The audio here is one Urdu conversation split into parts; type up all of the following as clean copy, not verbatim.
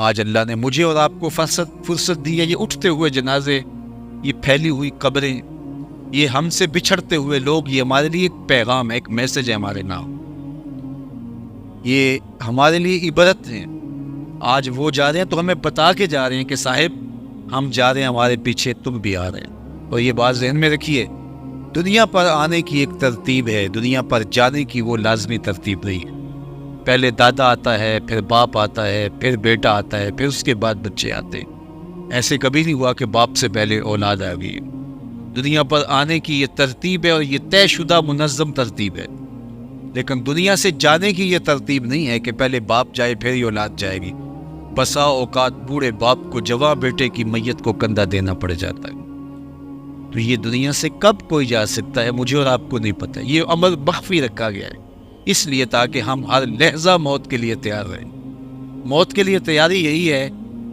آج اللہ نے مجھے اور آپ کو فرصت دی ہے. یہ اٹھتے ہوئے جنازے، یہ پھیلی ہوئی قبریں، یہ ہم سے بچھڑتے ہوئے لوگ، یہ ہمارے لیے ایک پیغام ہے، ایک میسج ہے ہمارے نام. یہ ہمارے لیے عبرت ہیں. آج وہ جا رہے ہیں تو ہمیں بتا کے جا رہے ہیں کہ صاحب ہم جا رہے ہیں، ہمارے پیچھے تم بھی آ رہے ہیں. اور یہ بات ذہن میں رکھیے، دنیا پر آنے کی ایک ترتیب ہے، دنیا پر جانے کی وہ لازمی ترتیب نہیں ہے. پہلے دادا آتا ہے، پھر باپ آتا ہے، پھر بیٹا آتا ہے، پھر اس کے بعد بچے آتے ہیں. ایسے کبھی نہیں ہوا کہ باپ سے پہلے اولاد آ گئی. دنیا پر آنے کی یہ ترتیب ہے اور یہ طے شدہ منظم ترتیب ہے. لیکن دنیا سے جانے کی یہ ترتیب نہیں ہے کہ پہلے باپ جائے پھر ہی اولاد جائے گی. بسا اوقات بوڑھے باپ کو جوان بیٹے کی میت کو کندھا دینا پڑ جاتا ہے. تو یہ دنیا سے کب کوئی جا سکتا ہے مجھے اور آپ کو نہیں پتہ. یہ امر مخفی رکھا گیا ہے اس لیے تاکہ ہم ہر لحظہ موت کے لیے تیار رہیں. موت کے لیے تیاری یہی ہے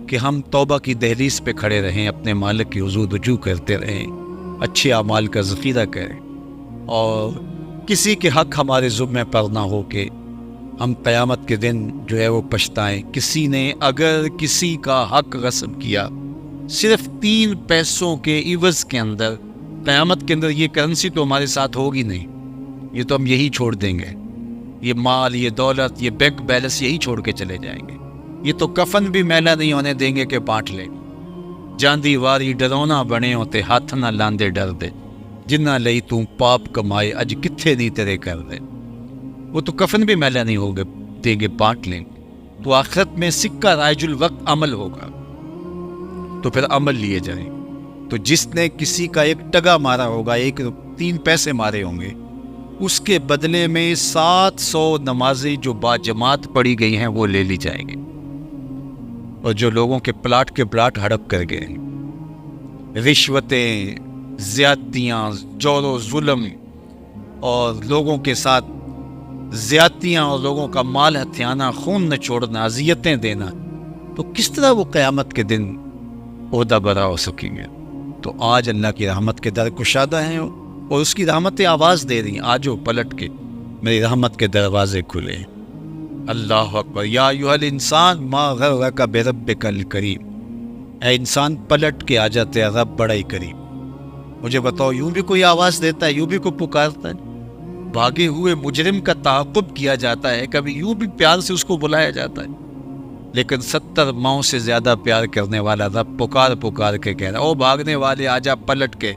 کہ ہم توبہ کی دہلیز پہ کھڑے رہیں، اپنے مالک کی حضور رجوع کرتے رہیں، اچھے اعمال کا ذخیرہ کریں، اور کسی کے حق ہمارے ذمہ پر نہ ہو کہ ہم قیامت کے دن جو ہے وہ پچھتائیں. کسی نے اگر کسی کا حق غصب کیا صرف 3 پیسوں کے عوض کے اندر، قیامت کے اندر یہ کرنسی تو ہمارے ساتھ ہوگی نہیں، یہ تو ہم یہی چھوڑ دیں گے. یہ مال، یہ دولت، یہ بینک بیلنس یہی چھوڑ کے چلے جائیں گے. یہ تو کفن بھی میلا نہیں ہونے دیں گے کہ بانٹ لیں. جاندی واری ڈرونا بنے ہوتے ہاتھ نہ لاندے ڈر دے، جنہ لئی تو پاپ کمائے اج کتھے نہیں تیرے کر دے. وہ تو کفن بھی میلا نہیں ہوگے دیں گے، بانٹ لیں گے. تو آخرت میں سکہ رائج الوقت عمل ہوگا، تو پھر عمل لیے جائیں. تو جس نے کسی کا ایک ٹگا مارا ہوگا، 3 پیسے مارے ہوں گے، اس کے بدلے میں 700 نمازیں جو با جماعت پڑھی گئی ہیں وہ لے لی جائیں گے. اور جو لوگوں کے پلاٹ ہڑپ کر گئے ہیں، رشوتیں، زیادتیاں، جور و ظلم، اور لوگوں کے ساتھ زیادتیاں اور لوگوں کا مال ہتھیانا، خون نچوڑنا، اذیتیں دینا، تو کس طرح وہ قیامت کے دن عہدہ برا ہو سکیں گے؟ تو آج اللہ کی رحمت کے در کشادہ ہیں اور اس کی رحمتیں آواز دے رہی ہیں، آجو پلٹ کے میری رحمت کے دروازے کھلے. اللہ اکبر. یا ایھا الانسان ما غرک بربک الکریم. اے انسان پلٹ کے آ جاتے، رب بڑا ہی کریم. مجھے بتاؤ، یوں بھی کوئی آواز دیتا ہے، یوں بھی کوئی پکارتا ہے؟ بھاگے ہوئے مجرم کا تعاقب کیا جاتا ہے، کبھی یوں بھی پیار سے اس کو بلایا جاتا ہے. لیکن 70 ماؤں سے زیادہ پیار کرنے والا رب پکار کے کہہ رہا ہے، او بھاگنے والے آجا پلٹ کے،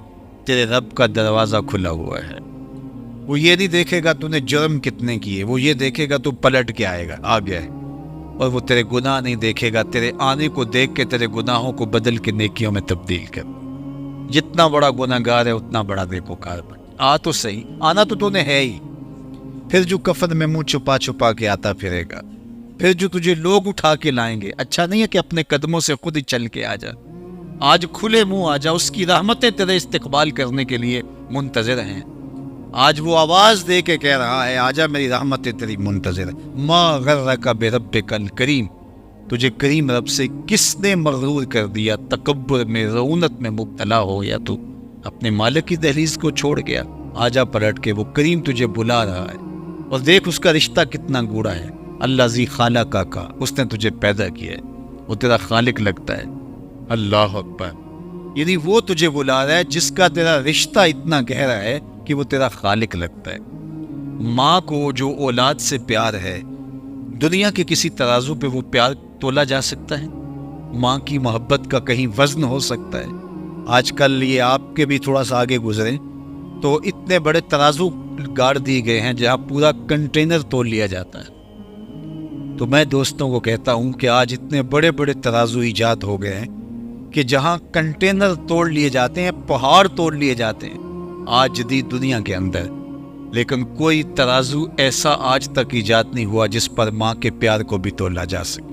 تیرے رب کا دروازہ کھلا ہوا ہے. وہ یہ نہیں دیکھے گا تو نے جرم کتنے کیے، وہ یہ دیکھے گا تو پلٹ کے آئے گا، آ گیا ہے. اور وہ تیرے گناہ نہیں دیکھے گا، تیرے آنے کو دیکھ کے تیرے گناہوں کو بدل کے نیکیوں میں تبدیل کر. جتنا بڑا گناہ گار ہے اتنا بڑا بے پکار بن. آ تو صحیح، آنا تو نے ہے ہی. پھر جو کفن میں منہ چھپا کے آتا پھرے گا، پھر جو تجھے لوگ اٹھا کے لائیں گے. اچھا نہیں ہے کہ اپنے قدموں سے خود ہی چل کے آ جا. آج کھلے منہ آ جا، اس کی رحمتیں تیرے استقبال کرنے کے لیے منتظر ہیں. آج وہ آواز دے کے کہہ رہا ہے، آجا میری رحمتیں تیری منتظر ہیں. ما غرک بربک الکریم. تجھے کریم رب سے کس نے مغرور کر دیا؟ تکبر میں، رعونت میں مبتلا ہو یا تو اپنے مالک کی دہلیز کو چھوڑ گیا. آجا پلٹ کے، وہ کریم تجھے بلا رہا ہے. اور دیکھ اس کا رشتہ کتنا گوڑا ہے. اللہ ذی خالق کا، اس نے تجھے پیدا کیا ہے، وہ تیرا خالق لگتا ہے. اللہ اکبر. یعنی وہ تجھے بلا رہا ہے جس کا تیرا رشتہ اتنا گہرا ہے کہ وہ تیرا خالق لگتا ہے. ماں کو جو اولاد سے پیار ہے، دنیا کے کسی ترازو پہ وہ پیار تولا جا سکتا ہے؟ ماں کی محبت کا کہیں وزن ہو سکتا ہے؟ آج کل یہ آپ کے بھی تھوڑا سا آگے گزریں تو اتنے بڑے ترازو گاڑ دیے گئے ہیں جہاں پورا کنٹینر تول لیا جاتا ہے. تو میں دوستوں کو کہتا ہوں کہ آج اتنے بڑے بڑے ترازو ایجاد ہو گئے ہیں کہ جہاں کنٹینر توڑ لیے جاتے ہیں، پہاڑ توڑ لیے جاتے ہیں آج جدید دنیا کے اندر. لیکن کوئی ترازو ایسا آج تک ایجاد نہیں ہوا جس پر ماں کے پیار کو بھی تولا جا سکے.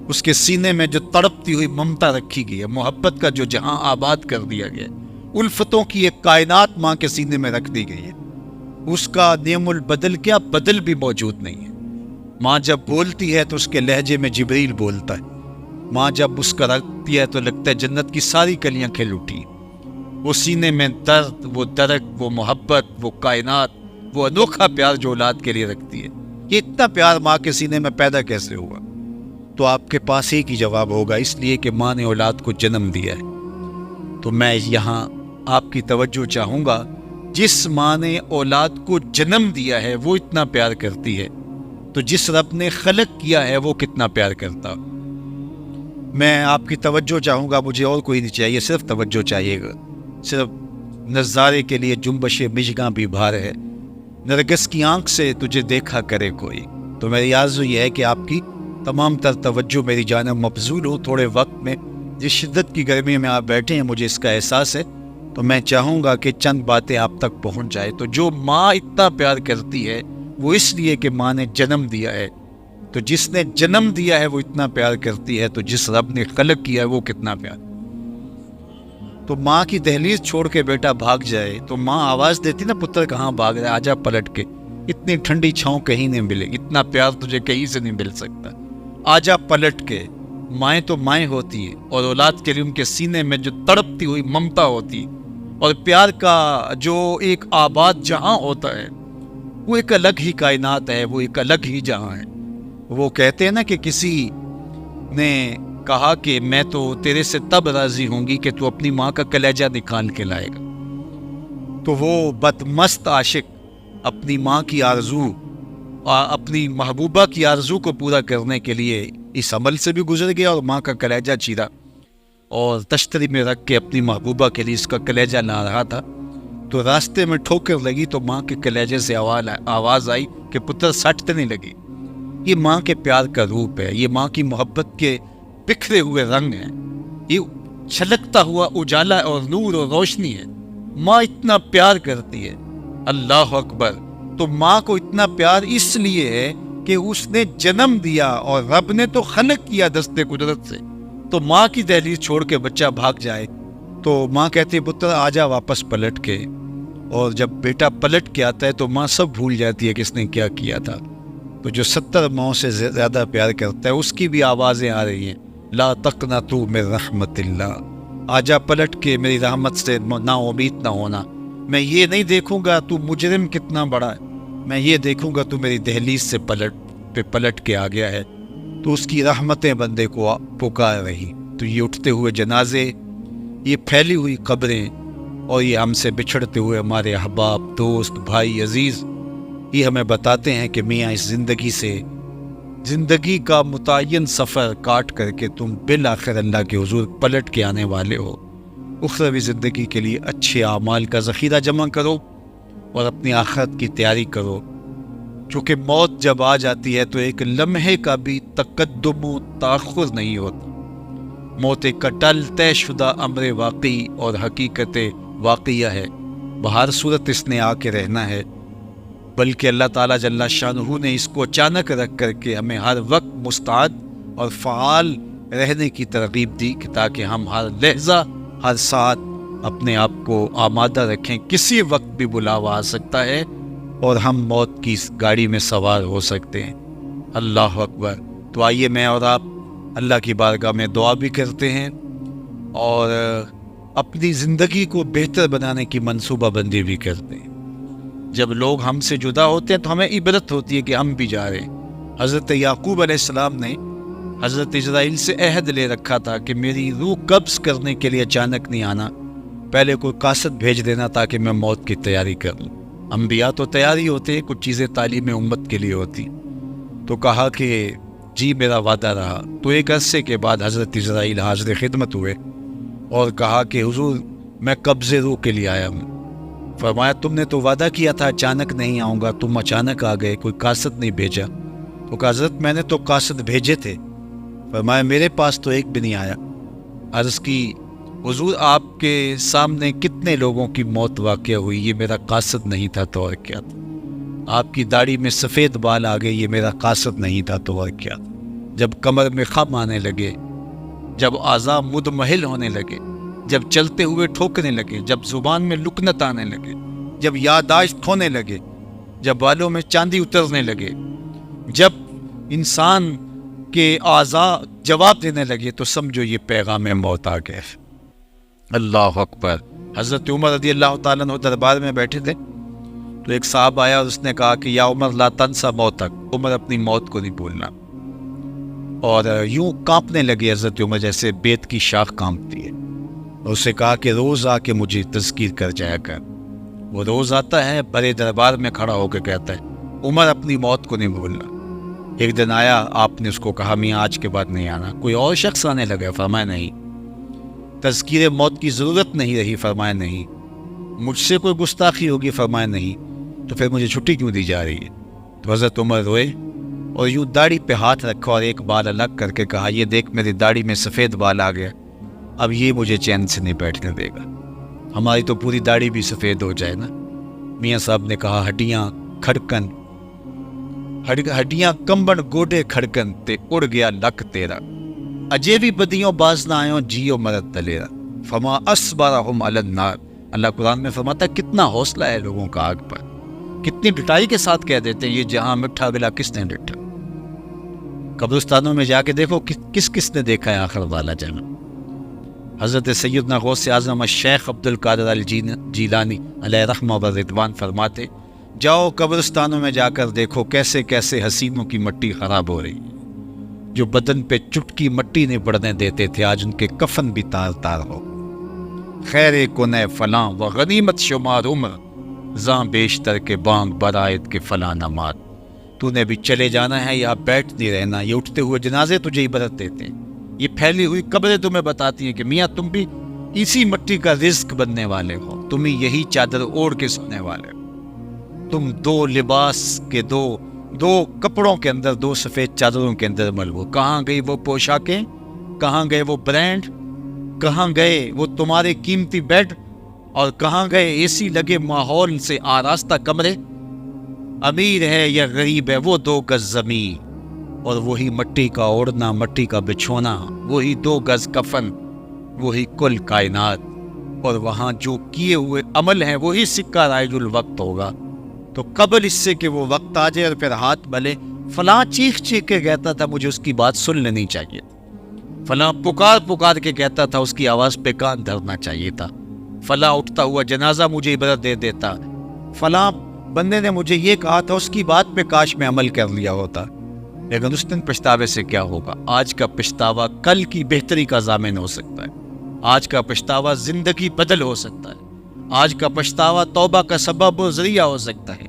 اس کے سینے میں جو تڑپتی ہوئی ممتا رکھی گئی ہے، محبت کا جو جہاں آباد کر دیا گیا، الفتوں کی ایک کائنات ماں کے سینے میں رکھ دی گئی ہے، اس کا نعم البدل کیا بدل بھی موجود نہیں ہے. ماں جب بولتی ہے تو اس کے لہجے میں جبریل بولتا ہے. ماں جب اس کا رکھتی ہے تو لگتا ہے جنت کی ساری کلیاں کھل اٹھی. وہ سینے میں درد، وہ درک، وہ محبت، وہ کائنات، وہ انوکھا پیار جو اولاد کے لیے رکھتی ہے. یہ اتنا پیار ماں کے سینے میں پیدا کیسے ہوا؟ تو آپ کے پاس ایک ہی جواب ہوگا، اس لیے کہ ماں نے اولاد کو جنم دیا ہے۔ تو میں یہاں آپ کی توجہ چاہوں گا، جس ماں نے اولاد کو جنم دیا ہے وہ اتنا پیار کرتی ہے، تو جس رب نے خلق کیا ہے وہ کتنا پیار کرتا۔ میں آپ کی توجہ چاہوں گا، مجھے اور کوئی نہیں چاہیے، صرف توجہ چاہیے گا، صرف نظارے کے لیے جنبش مژگاں بھی بھار ہے، نرگس کی آنکھ سے تجھے دیکھا کرے کوئی۔ تو میری آرزو یہ ہے کہ آپ کی تمام تر توجہ میری جانب مبذول ہو تھوڑے وقت میں۔ جس شدت کی گرمی میں آپ بیٹھے ہیں مجھے اس کا احساس ہے، تو میں چاہوں گا کہ چند باتیں آپ تک پہنچ جائے۔ تو جو ماں اتنا پیار کرتی ہے وہ اس لیے کہ ماں نے جنم دیا ہے، تو جس نے جنم دیا ہے وہ اتنا پیار کرتی ہے، تو جس رب نے خلق کیا ہے وہ کتنا پیار۔ تو ماں کی دہلیز چھوڑ کے بیٹا بھاگ جائے تو ماں آواز دیتی نا، پتر کہاں بھاگ رہا ہے، آجا پلٹ کے، اتنی ٹھنڈی چھاؤں کہیں نہیں ملے، اتنا پیار تجھے کہیں سے نہیں مل سکتا، آجا پلٹ کے۔ مائیں تو مائیں ہوتی ہیں، اور اولاد کے لیے ان کے سینے میں جو تڑپتی ہوئی ممتا ہوتی، اور پیار کا جو ایک آباد جہاں ہوتا ہے وہ ایک الگ ہی کائنات ہے، وہ ایک الگ ہی جہاں ہے۔ وہ کہتے ہیں نا کہ کسی نے کہا کہ میں تو تیرے سے تب راضی ہوں گی کہ تو اپنی ماں کا کلیجہ نکال کے لائے گا۔ تو وہ بدمست عاشق اپنی ماں کی آرزو، اپنی محبوبہ کی آرزو کو پورا کرنے کے لیے اس عمل سے بھی گزر گیا، اور ماں کا کلیجہ چیرا، اور تشتری میں رکھ کے اپنی محبوبہ کے لیے اس کا کلیجہ لا رہا تھا۔ تو راستے میں ٹھوکر لگی تو ماں کے کلیجے سے آواز آئی کہ پتر سٹتے نہیں لگی۔ یہ ماں کے پیار کا روپ ہے، یہ ماں کی محبت کے بکھرے ہوئے رنگ ہیں، یہ چھلکتا ہوا اجالا اور نور اور روشنی ہے۔ ماں اتنا پیار کرتی ہے، اللہ اکبر۔ تو ماں کو اتنا پیار اس لیے ہے کہ اس نے جنم دیا، اور رب نے تو خلق کیا دست قدرت سے۔ تو ماں کی دہلیز چھوڑ کے بچہ بھاگ جائے تو ماں کہتی ہے پتر آجا واپس پلٹ کے، اور جب بیٹا پلٹ کے آتا ہے تو ماں سب بھول جاتی ہے کہ اس نے کیا کیا تھا۔ تو جو 70 ماؤں سے زیادہ پیار کرتا ہے اس کی بھی آوازیں آ رہی ہیں، لا تقنطوا من رحمت اللہ، آجا پلٹ کے میری رحمت سے نا امید نہ ہونا۔ میں یہ نہیں دیکھوں گا تو مجرم کتنا بڑا ہے، میں یہ دیکھوں گا تو میری دہلیز سے پلٹ کے آ گیا ہے۔ تو اس کی رحمتیں بندے کو پکار رہی۔ تو یہ اٹھتے ہوئے جنازے، یہ پھیلی ہوئی قبریں، اور یہ ہم سے بچھڑتے ہوئے ہمارے احباب، دوست، بھائی عزیز، یہ ہمیں بتاتے ہیں کہ میاں اس زندگی کا متعین سفر کاٹ کر کے تم بالآخر اللہ کے حضور پلٹ کے آنے والے ہو۔ اخروی زندگی کے لیے اچھے اعمال کا ذخیرہ جمع کرو اور اپنی آخرت کی تیاری کرو، چونکہ موت جب آ جاتی ہے تو ایک لمحے کا بھی تقدم و تاخر نہیں ہوتا۔ موت ایک کٹل طے شدہ امر واقعی اور حقیقت واقعہ ہے، بہر صورت اس نے آ کے رہنا ہے، بلکہ اللہ تعالیٰ جل شانہ نے اس کو اچانک رکھ کر کے ہمیں ہر وقت مستعد اور فعال رہنے کی ترغیب دی، کہ تاکہ ہم ہر لحظہ ہر ساتھ اپنے آپ کو آمادہ رکھیں، کسی وقت بھی بلاوا آ سکتا ہے اور ہم موت کی اس گاڑی میں سوار ہو سکتے ہیں۔ اللہ اکبر۔ تو آئیے میں اور آپ اللہ کی بارگاہ میں دعا بھی کرتے ہیں، اور اپنی زندگی کو بہتر بنانے کی منصوبہ بندی بھی کرتے ہیں۔ جب لوگ ہم سے جدا ہوتے ہیں تو ہمیں عبرت ہوتی ہے کہ ہم بھی جا رہے ہیں۔ حضرت یعقوب علیہ السلام نے حضرت اسرائیل سے عہد لے رکھا تھا کہ میری روح قبض کرنے کے لیے اچانک نہیں آنا، پہلے کوئی قاصد بھیج دینا تاکہ میں موت کی تیاری کر لوں۔ انبیاء تو تیاری ہوتے ہیں، کچھ چیزیں تعلیم امت کے لیے ہوتی۔ تو کہا کہ جی میرا وعدہ رہا۔ تو ایک عرصے کے بعد حضرت اسرائیل حاضر خدمت ہوئے اور کہا کہ حضور میں قبض روح کے لیے آیا ہوں۔ فرمایا تم نے تو وعدہ کیا تھا اچانک نہیں آؤں گا، تم اچانک آ گئے، کوئی قاصد نہیں بھیجا۔ تو کہا حضرت میں نے تو قاصد بھیجے تھے۔ فرمایا میرے پاس تو ایک بھی نہیں آیا۔ عرض کی حضور آپ کے سامنے کتنے لوگوں کی موت واقع ہوئی، یہ میرا قاصد نہیں تھا تو اور کیا تھا۔ آپ کی داڑھی میں سفید بال آ گئے، یہ میرا قاصد نہیں تھا تو اور کیا تھا۔ جب کمر میں خم آنے لگے، جب اعضاء مدمحل ہونے لگے، جب چلتے ہوئے ٹھوکنے لگے، جب زبان میں لکنت آنے لگے، جب یادداشت کھونے لگے، جب بالوں میں چاندی اترنے لگے، جب انسان کے اعضاء جواب دینے لگے، تو سمجھو یہ پیغام موت آ گئے۔ اللہ اکبر۔ حضرت عمر رضی اللہ تعالیٰ عنہ دربار میں بیٹھے تھے، تو ایک صاحب آیا اور اس نے کہا کہ یا عمر لا تنسا موتک، عمر اپنی موت کو نہیں بھولنا۔ اور یوں کانپنے لگے حضرت عمر جیسے بیت کی شاخ کانپتی ہے. اور اسے کہا کہ روز آ کے مجھے تذکیر کر جایا کر. وہ روز آتا ہے، بڑے دربار میں کھڑا ہو کے کہتا ہے عمر اپنی موت کو نہیں بھولنا. ایک دن آیا، آپ نے اس کو کہا میاں آج کے بعد نہیں آنا. کوئی اور شخص آنے لگا، فرمایا نہیں. تذکیر موت کی ضرورت نہیں رہی، فرمایا نہیں. مجھ سے کوئی گستاخی ہوگی، فرمایا نہیں. تو پھر مجھے چھٹی کیوں دی جا رہی ہے؟ تو حضرت عمر روئے اور یوں داڑھی پہ ہاتھ رکھا اور ایک بال الگ کر کے کہا یہ دیکھ میری داڑھی میں سفید بال آ گیا، اب یہ مجھے چین سے نہیں بیٹھنے دے گا. ہماری تو پوری داڑھی بھی سفید ہو جائے نا. میاں صاحب نے کہا ہڈیاں کھڑکن، ہڈیاں کمبن گوڈے کھڑکن تے اڑ گیا لک تیرا، اجے بھی بدیوں باز نہ آئیں جیو مرد دلیرا، فما اصبرہم علی النار. اللہ قرآن میں فرماتا ہے کتنا حوصلہ ہے لوگوں کا آگ پر، کتنی ڈٹائی کے ساتھ کہہ دیتے ہیں یہ جہاں مٹھا بلا کس نے ڈٹا. قبرستانوں میں جا کے دیکھو کس کس نے دیکھا ہے آخر والا جہاں. حضرت سیدنا غوث اعظم الشیخ عبد القادر الجیلانی علیہ رحمہ و رضوان فرماتے جاؤ قبرستانوں میں جا کر دیکھو کیسے کیسے حسینوں کی مٹی خراب ہو رہی ہے. جو بدن پہ چٹکی مٹی نہیں پڑنے دیتے تھے آج ان کے کفن بھی تار تار ہو. خیر کنے فلاں و غنیمت شمار عمر زاں بیشتر کے بانگ برائت کے فلاں نمات. تو نے بھی چلے جانا ہے یا بیٹھ نہیں رہنا. یہ اٹھتے ہوئے جنازے تجھے عبرت دیتے ہیں، یہ پھیلی ہوئی قبریں تمہیں بتاتی ہیں کہ میاں تم بھی اسی مٹی کا رزق بننے والے ہو، تم ہی یہی چادر اوڑھ کے سونے والے ہو. تم دو لباس کے دو کپڑوں کے اندر، دو سفید چادروں کے اندر ملو. کہاں گئی وہ پوشاکیں، کہاں گئے وہ برانڈ، کہاں گئے وہ تمہارے قیمتی بیڈ، اور کہاں گئے اے سی لگے ماحول سے آراستہ کمرے. امیر ہے یا غریب ہے وہ 2 گز زمین، اور وہی مٹی کا اوڑھنا، مٹی کا بچھونا، وہی 2 گز کفن، وہی کل کائنات. اور وہاں جو کیے ہوئے عمل ہیں وہی سکہ رائج الوقت ہوگا. تو قبل اس سے کہ وہ وقت آ جائے اور پھر ہاتھ ملے فلاں چیخ کے کہتا تھا مجھے اس کی بات سن لینی چاہیے تھی، فلاں پکار کے کہتا تھا اس کی آواز پہ کان دھرنا چاہیے تھا، فلاں اٹھتا ہوا جنازہ مجھے عبرت دے دیتا، فلاں بندے نے مجھے یہ کہا تھا اس کی بات پہ کاش میں عمل کر لیا ہوتا. لیکن اس دن پچھتاوے سے کیا ہوگا؟ آج کا پچھتاوا کل کی بہتری کا ضامن ہو سکتا ہے. آج کا پچھتاوا زندگی بدل ہو سکتا ہے. آج کا پچھتاوا توبہ کا سبب و ذریعہ ہو سکتا ہے.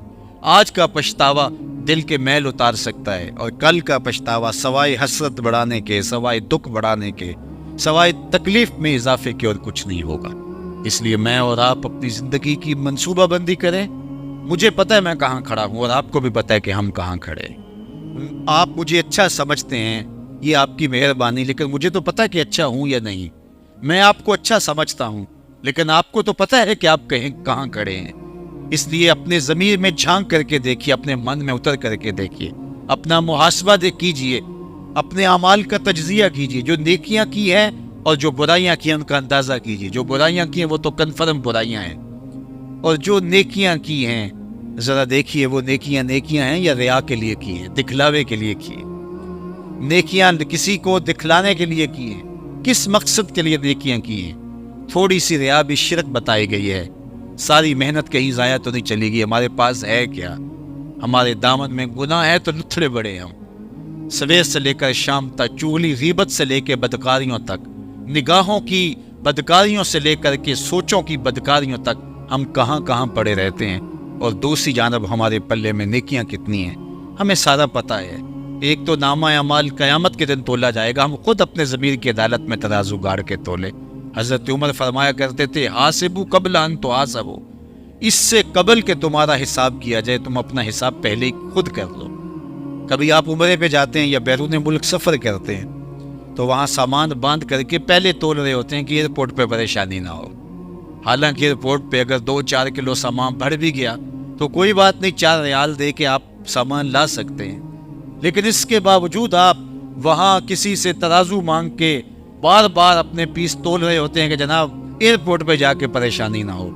آج کا پچھتاوا دل کے میل اتار سکتا ہے. اور کل کا پچھتاوا سوائے حسرت بڑھانے کے، سوائے دکھ بڑھانے کے، سوائے تکلیف میں اضافے کے اور کچھ نہیں ہوگا. اس لیے میں اور آپ اپنی زندگی کی منصوبہ بندی کریں. مجھے پتہ ہے میں کہاں کھڑا ہوں اور آپ کو بھی پتہ ہے کہ ہم کہاں کھڑے ہیں. آپ مجھے اچھا سمجھتے ہیں، یہ آپ کی مہربانی، لیکن مجھے تو پتہ ہے کہ اچھا ہوں یا نہیں. میں آپ کو اچھا سمجھتا ہوں لیکن آپ کو تو پتہ ہے کہ آپ کہاں کھڑے ہیں. اس لیے اپنے ضمیر میں جھانک کر کے دیکھیے، اپنے من میں اتر کر کے دیکھیے، اپنا محاسبہ کیجیے، اپنے اعمال کا تجزیہ کیجیے. جو نیکیاں کی ہیں اور جو برائیاں کی ہیں ان کا اندازہ کیجیے. جو برائیاں کی ہیں وہ تو کنفرم برائیاں ہیں، اور جو نیکیاں کی ہیں ذرا دیکھیے وہ نیکیاں ہیں یا ریا کے لیے کی ہیں، دکھلاوے کے لیے کی ہیں. نیکیاں کسی کو دکھلانے کے لیے کی ہیں، کس مقصد کے لیے نیکیاں کی ہیں؟ تھوڑی سی ریا بھی شرک بتائی گئی ہے. ساری محنت کہیں ضائع تو نہیں چلی گئی. ہمارے پاس ہے کیا؟ ہمارے دامن میں گناہ ہے تو لتھڑے بڑے ہم. سویر سے لے کر شام تک، چغلی غیبت سے لے کے بدکاریوں تک، نگاہوں کی بدکاریوں سے لے کر کے سوچوں کی بدکاریوں تک ہم کہاں پڑے رہتے ہیں. اور دوسری جانب ہمارے پلے میں نیکیاں کتنی ہیں ہمیں سارا پتہ ہے. ایک تو نامہ اعمال قیامت کے دن تولا جائے گا، ہم خود اپنے ضمیر کی عدالت میں ترازو گاڑ کے تولے. حضرت عمر فرمایا کرتے تھے حاسبو قبل ان تحاسبو، اس سے قبل کہ تمہارا حساب کیا جائے تم اپنا حساب پہلے ہی خود کر لو. کبھی آپ عمرے پہ جاتے ہیں یا بیرون ملک سفر کرتے ہیں تو وہاں سامان باندھ کر کے پہلے تول رہے ہوتے ہیں کہ ایئرپورٹ پہ پریشانی نہ ہو. حالانکہ ایئرپورٹ پہ اگر 2-4 کلو سامان بڑھ بھی گیا تو کوئی بات نہیں، 4 ریال دے کے آپ سامان لا سکتے ہیں. لیکن اس کے باوجود آپ وہاں کسی سے ترازو مانگ کے بار بار اپنے پیس تول رہے ہوتے ہیں کہ جناب ایئرپورٹ پہ جا کے پریشانی نہ ہو.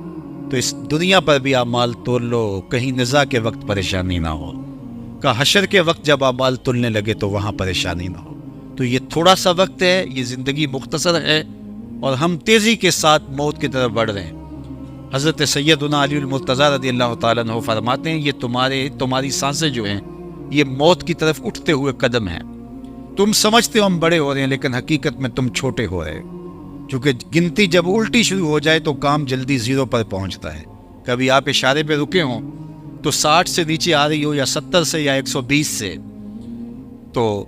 تو اس دنیا پر بھی آپ مال تول لو، کہیں نزاع کے وقت پریشانی نہ ہو، کہ حشر کے وقت جب آپ مال تولنے لگے تو وہاں پریشانی نہ ہو. تو یہ تھوڑا سا وقت ہے، یہ زندگی مختصر ہے اور ہم تیزی کے ساتھ موت کی طرف بڑھ رہے ہیں. حضرت سیدنا علی المرتضیٰ رضی اللہ تعالیٰ عنہ فرماتے ہیں یہ تمہاری سانسیں جو ہیں یہ موت کی طرف اٹھتے ہوئے قدم ہیں. تم سمجھتے ہو ہم بڑے ہو رہے ہیں، لیکن حقیقت میں تم چھوٹے ہو رہے ہو، کیونکہ گنتی جب الٹی شروع ہو جائے تو کام جلدی زیرو پر پہنچتا ہے۔ کبھی آپ اشارے پہ رکے ہوں تو 60 سے نیچے آ رہی ہو یا 70 سے یا 120 سے، تو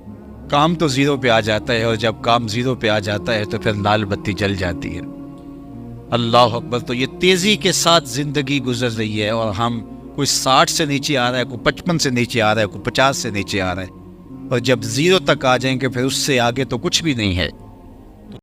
کام تو زیرو پہ آ جاتا ہے، اور جب کام زیرو پہ آ جاتا ہے تو پھر لال بتی جل جاتی ہے۔ اللہ اکبر۔ تو یہ تیزی کے ساتھ زندگی گزر رہی ہے، اور ہم کوئی 60 سے نیچے آ رہا ہے، کوئی 55 سے نیچے آ رہا ہے، کوئی 50 سے نیچے آ رہا ہے، اور جب زیرو تک آ جائیں گے پھر اس سے آگے تو کچھ بھی نہیں ہے۔